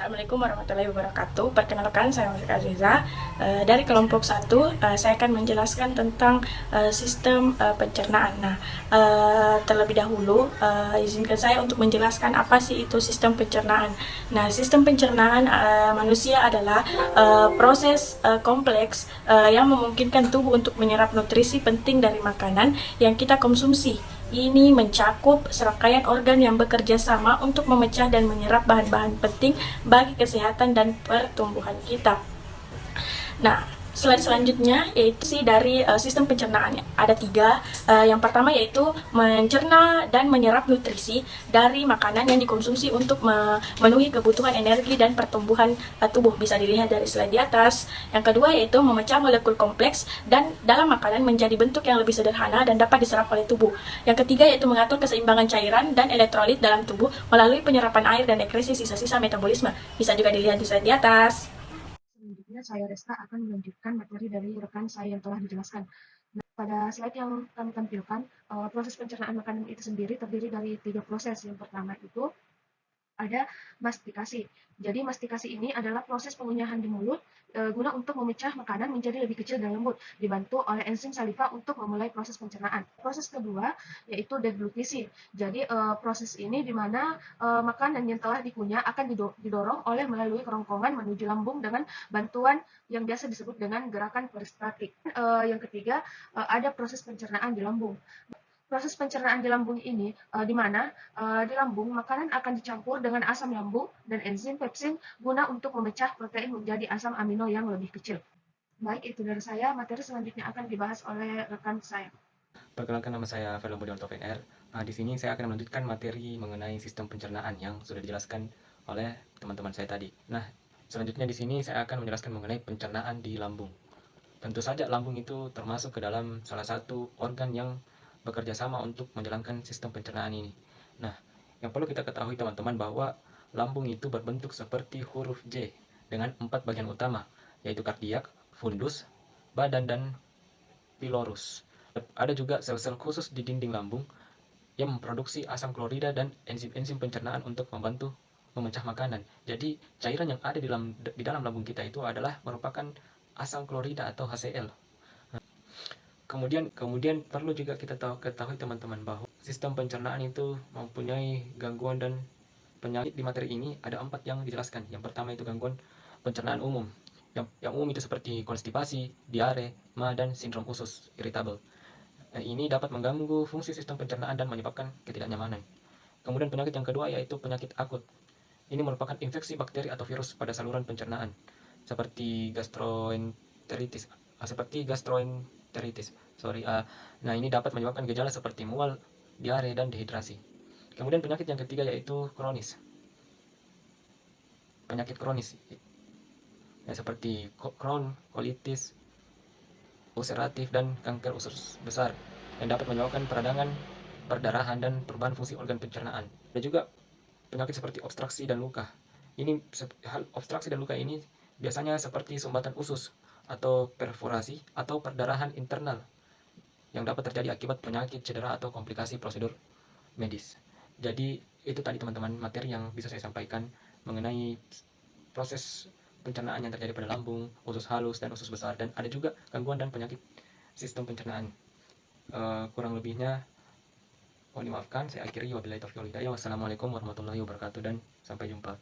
Assalamualaikum warahmatullahi wabarakatuh. Perkenalkan, saya Musika Aziza. Dari kelompok 1, saya akan menjelaskan tentang sistem pencernaan. Nah, terlebih dahulu, izinkan saya untuk menjelaskan apa sih itu sistem pencernaan. Nah, sistem pencernaan manusia adalah proses kompleks yang memungkinkan tubuh untuk menyerap nutrisi penting dari makanan yang kita konsumsi. Ini mencakup serangkaian organ yang bekerja sama untuk memecah dan menyerap bahan-bahan penting bagi kesehatan dan pertumbuhan kita. Nah, slide selanjutnya yaitu dari sistem pencernaannya. Ada 3. Yang pertama yaitu mencerna dan menyerap nutrisi dari makanan yang dikonsumsi untuk memenuhi kebutuhan energi dan pertumbuhan tubuh. Bisa dilihat dari slide di atas. Yang kedua yaitu memecah molekul kompleks dan dalam makanan menjadi bentuk yang lebih sederhana dan dapat diserap oleh tubuh. Yang ketiga yaitu mengatur keseimbangan cairan dan elektrolit dalam tubuh melalui penyerapan air dan ekresi sisa-sisa metabolisme. Bisa juga dilihat di slide di atas. Selanjutnya saya Resta akan melanjutkan materi dari rekan saya yang telah dijelaskan. Nah, pada slide yang kami tampilkan, proses pencernaan makanan itu sendiri terdiri dari 3 proses. Yang pertama itu ada mastikasi. Jadi mastikasi ini adalah proses pengunyahan di mulut guna untuk memecah makanan menjadi lebih kecil dan lembut, dibantu oleh enzim saliva untuk memulai proses pencernaan. Proses kedua yaitu deglutisi. Jadi proses ini di mana makanan yang telah dikunyah akan didorong oleh melalui kerongkongan menuju lambung dengan bantuan yang biasa disebut dengan gerakan peristatik. Yang ketiga ada proses pencernaan di lambung. Proses pencernaan di lambung ini di mana di lambung makanan akan dicampur dengan asam lambung dan enzim pepsin guna untuk memecah protein menjadi asam amino yang lebih kecil. Baik, itu dari saya. Materi selanjutnya akan dibahas oleh rekan saya. Perkenalkan, nama saya Velo Budion Taufik R. Di sini saya akan melanjutkan materi mengenai sistem pencernaan yang sudah dijelaskan oleh teman-teman saya tadi. Nah, selanjutnya di sini saya akan menjelaskan mengenai pencernaan di lambung. Tentu saja lambung itu termasuk ke dalam salah satu organ yang bekerja sama untuk menjalankan sistem pencernaan ini. Nah, yang perlu kita ketahui teman-teman bahwa lambung itu berbentuk seperti huruf J dengan 4 bagian utama, yaitu kardiak, fundus, badan, dan pilorus. Ada juga sel-sel khusus di dinding lambung yang memproduksi asam klorida dan enzim-enzim pencernaan untuk membantu memecah makanan. Jadi cairan yang ada di dalam lambung kita itu adalah merupakan asam klorida atau HCl. Kemudian perlu juga kita ketahui teman-teman bahwa sistem pencernaan itu mempunyai gangguan dan penyakit. Di materi ini ada 4 yang dijelaskan. Yang pertama itu gangguan pencernaan umum. Yang umum itu seperti konstipasi, diare, MA, dan sindrom usus irritable. Ini dapat mengganggu fungsi sistem pencernaan dan menyebabkan ketidaknyamanan. Kemudian penyakit yang kedua yaitu penyakit akut. Ini merupakan infeksi bakteri atau virus pada saluran pencernaan, seperti gastroenteritis. Nah, ini dapat menyebabkan gejala seperti mual, diare, dan dehidrasi. Kemudian penyakit yang ketiga yaitu kronis. Penyakit kronis seperti Crohn, colitis ulceratif, dan kanker usus besar yang dapat menyebabkan peradangan, perdarahan, dan perubahan fungsi organ pencernaan. Ada juga penyakit seperti obstruksi dan luka. Obstruksi dan luka ini biasanya seperti sumbatan usus atau perforasi atau perdarahan internal yang dapat terjadi akibat penyakit, cedera, atau komplikasi prosedur medis. Jadi itu tadi teman-teman materi yang bisa saya sampaikan mengenai proses pencernaan yang terjadi pada lambung, usus halus, dan usus besar, dan ada juga gangguan dan penyakit sistem pencernaan. Kurang lebihnya mohon dimaafkan, saya akhiri. Wabillahi taufiq wal hidayah. Wassalamualaikum warahmatullahi wabarakatuh, dan sampai jumpa.